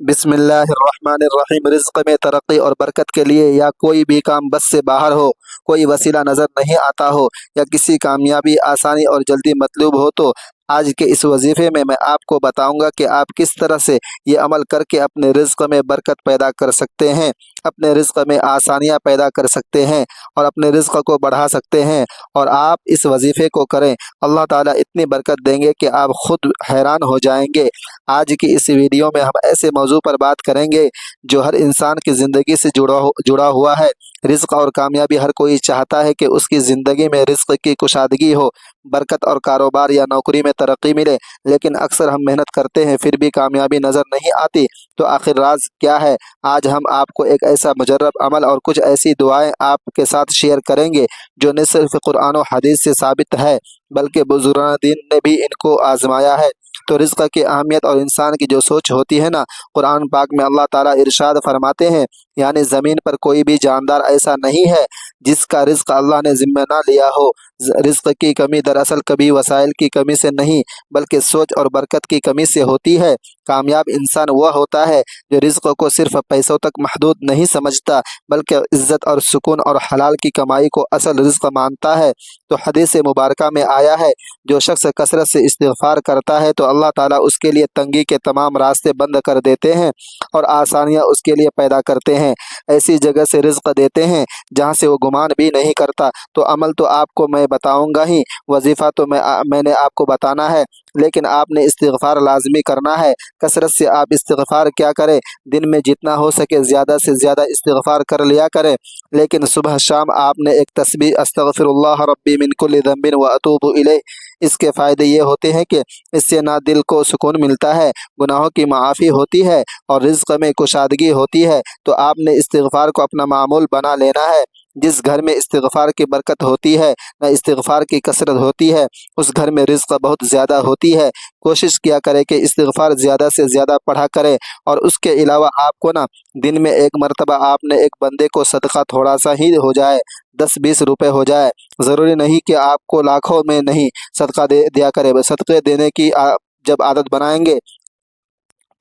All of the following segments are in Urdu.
بسم اللہ الرحمن الرحیم۔ رزق میں ترقی اور برکت کے لیے یا کوئی بھی کام بس سے باہر ہو، کوئی وسیلہ نظر نہیں آتا ہو، یا کسی کامیابی آسانی اور جلدی مطلوب ہو، تو آج کے اس وظیفے میں آپ کو بتاؤں گا کہ آپ کس طرح سے یہ عمل کر کے اپنے رزق میں برکت پیدا کر سکتے ہیں، اپنے رزق میں آسانیاں پیدا کر سکتے ہیں اور اپنے رزق کو بڑھا سکتے ہیں۔ اور آپ اس وظیفے کو کریں، اللہ تعالیٰ اتنی برکت دیں گے کہ آپ خود حیران ہو جائیں گے۔ آج کی اس ویڈیو میں ہم ایسے موضوع پر بات کریں گے جو ہر انسان کی زندگی سے جڑا ہوا ہے۔ رزق اور کامیابی ہر کوئی چاہتا ہے کہ اس کی زندگی میں رزق کی کشادگی ہو، برکت اور کاروبار یا نوکری میں ترقی ملے، لیکن اکثر ہم محنت کرتے ہیں پھر بھی کامیابی نظر نہیں آتی۔ تو آخر راز کیا ہے؟ آج ہم آپ کو ایک ایسا مجرب عمل اور کچھ ایسی دعائیں آپ کے ساتھ شیئر کریں گے جو نہ صرف قرآن و حدیث سے ثابت ہے بلکہ بزرگان دین نے بھی ان کو آزمایا ہے۔ تو رزق کی اہمیت اور انسان کی جو سوچ ہوتی ہے نا، قرآن پاک میں اللہ تعالیٰ ارشاد فرماتے ہیں، یعنی زمین پر کوئی بھی جاندار ایسا نہیں ہے جس کا رزق اللہ نے ذمہ نہ لیا ہو۔ رزق کی کمی دراصل کبھی وسائل کی کمی سے نہیں بلکہ سوچ اور برکت کی کمی سے ہوتی ہے۔ کامیاب انسان وہ ہوتا ہے جو رزق کو صرف پیسوں تک محدود نہیں سمجھتا بلکہ عزت اور سکون اور حلال کی کمائی کو اصل رزق مانتا ہے۔ تو حدیث مبارکہ میں آیا ہے، جو شخص کثرت سے استغفار کرتا ہے تو اللہ تعالیٰ اس کے لیے تنگی کے تمام راستے بند کر دیتے ہیں اور آسانیاں اس کے لیے پیدا کرتے ہیں، ایسی جگہ سے رزق دیتے ہیں جہاں سے وہ گمان بھی نہیں کرتا۔ تو عمل تو آپ کو میں بتاؤں گا ہی، وظیفہ تو میں نے آپ کو بتانا ہے، لیکن آپ نے استغفار لازمی کرنا ہے۔ کثرت سے آپ استغفار کیا کریں، دن میں جتنا ہو سکے زیادہ سے زیادہ استغفار کر لیا کریں، لیکن صبح شام آپ نے ایک تسبیح استغفر اللہ ربی من کل ذنب واتوب الیہ، اس کے فائدے یہ ہوتے ہیں کہ اس سے نہ دل کو سکون ملتا ہے، گناہوں کی معافی ہوتی ہے اور رزق میں کشادگی ہوتی ہے۔ تو آپ نے استغفار کو اپنا معمول بنا لینا ہے۔ جس گھر میں استغفار کی برکت ہوتی ہے، نہ استغفار کی کثرت ہوتی ہے، اس گھر میں رزق بہت زیادہ ہوتی ہے۔ کوشش کیا کرے کہ استغفار زیادہ سے زیادہ پڑھا کرے، اور اس کے علاوہ آپ کو نا دن میں ایک مرتبہ آپ نے ایک بندے کو صدقہ تھوڑا سا ہی ہو جائے، 10-20 روپے ہو جائے، ضروری نہیں کہ آپ کو لاکھوں میں نہیں صدقہ دیا کرے۔ صدقے دینے کی جب عادت بنائیں گے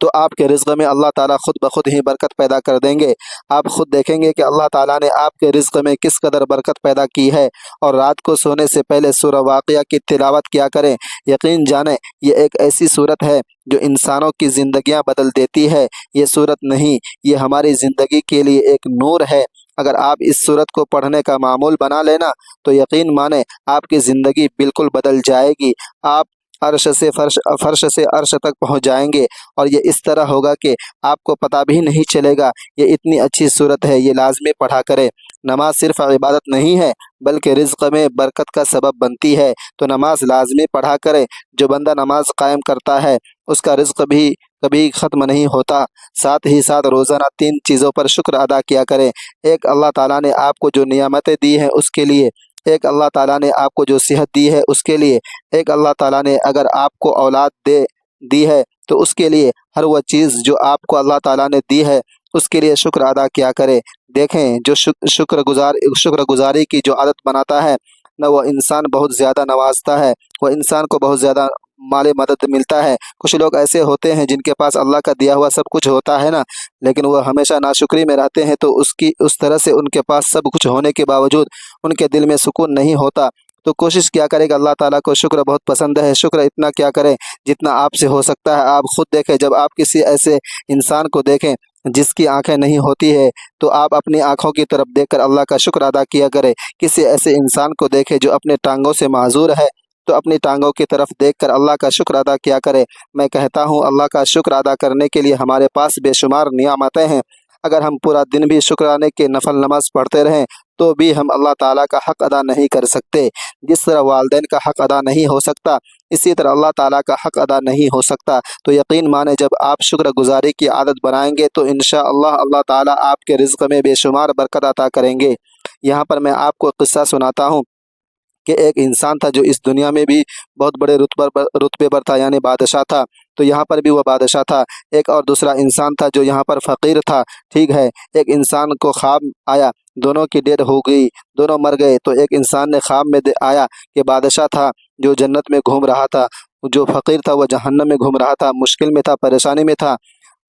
تو آپ کے رزق میں اللہ تعالیٰ خود بخود ہی برکت پیدا کر دیں گے۔ آپ خود دیکھیں گے کہ اللہ تعالیٰ نے آپ کے رزق میں کس قدر برکت پیدا کی ہے۔ اور رات کو سونے سے پہلے سورہ واقعہ کی تلاوت کیا کریں۔ یقین جانیں یہ ایک ایسی صورت ہے جو انسانوں کی زندگیاں بدل دیتی ہے۔ یہ صورت نہیں، یہ ہماری زندگی کے لیے ایک نور ہے۔ اگر آپ اس صورت کو پڑھنے کا معمول بنا لینا تو یقین مانیں آپ کی زندگی بالکل بدل جائے گی۔ آپ فرش سے عرش تک پہنچ جائیں گے، اور یہ اس طرح ہوگا کہ آپ کو پتہ بھی نہیں چلے گا۔ یہ اتنی اچھی صورت ہے، یہ لازمی پڑھا کرے۔ نماز صرف عبادت نہیں ہے بلکہ رزق میں برکت کا سبب بنتی ہے، تو نماز لازمی پڑھا کرے۔ جو بندہ نماز قائم کرتا ہے اس کا رزق بھی کبھی ختم نہیں ہوتا۔ ساتھ ہی ساتھ روزانہ 3 چیزوں پر شکر ادا کیا کریں۔ ایک، اللہ تعالیٰ نے آپ کو جو نعمتیں دی ہیں اس کے لیے۔ ایک، اللہ تعالیٰ نے آپ کو جو صحت دی ہے اس کے لیے۔ ایک، اللہ تعالیٰ نے اگر آپ کو اولاد دی ہے تو اس کے لیے۔ ہر وہ چیز جو آپ کو اللہ تعالیٰ نے دی ہے اس کے لیے شکر ادا کیا کرے۔ دیکھیں جو شکر گزاری کی جو عادت بناتا ہے نہ، وہ انسان بہت زیادہ نوازتا ہے، وہ انسان کو بہت زیادہ مال مدد ملتا ہے۔ کچھ لوگ ایسے ہوتے ہیں جن کے پاس اللہ کا دیا ہوا سب کچھ ہوتا ہے نا، لیکن وہ ہمیشہ ناشکری میں رہتے ہیں، تو اس طرح سے ان کے پاس سب کچھ ہونے کے باوجود ان کے دل میں سکون نہیں ہوتا۔ تو کوشش کیا کرے کہ اللہ تعالیٰ کو شکر بہت پسند ہے، شکر اتنا کیا کریں جتنا آپ سے ہو سکتا ہے۔ آپ خود دیکھیں، جب آپ کسی ایسے انسان کو دیکھیں جس کی آنکھیں نہیں ہوتی ہے تو آپ اپنی آنکھوں کی طرف دیکھ کر اللہ کا شکر ادا کیا کرے۔ کسی ایسے انسان کو دیکھیں جو اپنے ٹانگوں سے معذور ہے تو اپنی ٹانگوں کی طرف دیکھ کر اللہ کا شکر ادا کیا کرے۔ میں کہتا ہوں اللہ کا شکر ادا کرنے کے لیے ہمارے پاس بے شمار نعمتیں ہیں۔ اگر ہم پورا دن بھی شکرانے کے نفل نماز پڑھتے رہیں تو بھی ہم اللہ تعالیٰ کا حق ادا نہیں کر سکتے۔ جس طرح والدین کا حق ادا نہیں ہو سکتا اسی طرح اللہ تعالیٰ کا حق ادا نہیں ہو سکتا۔ تو یقین مانیں جب آپ شکر گزاری کی عادت بنائیں گے تو انشاءاللہ اللہ تعالیٰ آپ کے رزق میں بے شمار برکت عطا کریں گے۔ یہاں پر میں آپ کو قصہ سناتا ہوں کہ ایک انسان تھا جو اس دنیا میں بھی بہت بڑے رتبے پر تھا، یعنی بادشاہ تھا، تو یہاں پر بھی وہ بادشاہ تھا۔ ایک اور دوسرا انسان تھا جو یہاں پر فقیر تھا، ٹھیک ہے۔ ایک انسان کو خواب آیا، دونوں کی ڈیتھ ہو گئی، دونوں مر گئے۔ تو ایک انسان نے خواب میں آیا کہ بادشاہ تھا جو جنت میں گھوم رہا تھا، جو فقیر تھا وہ جہنم میں گھوم رہا تھا، مشکل میں تھا، پریشانی میں تھا۔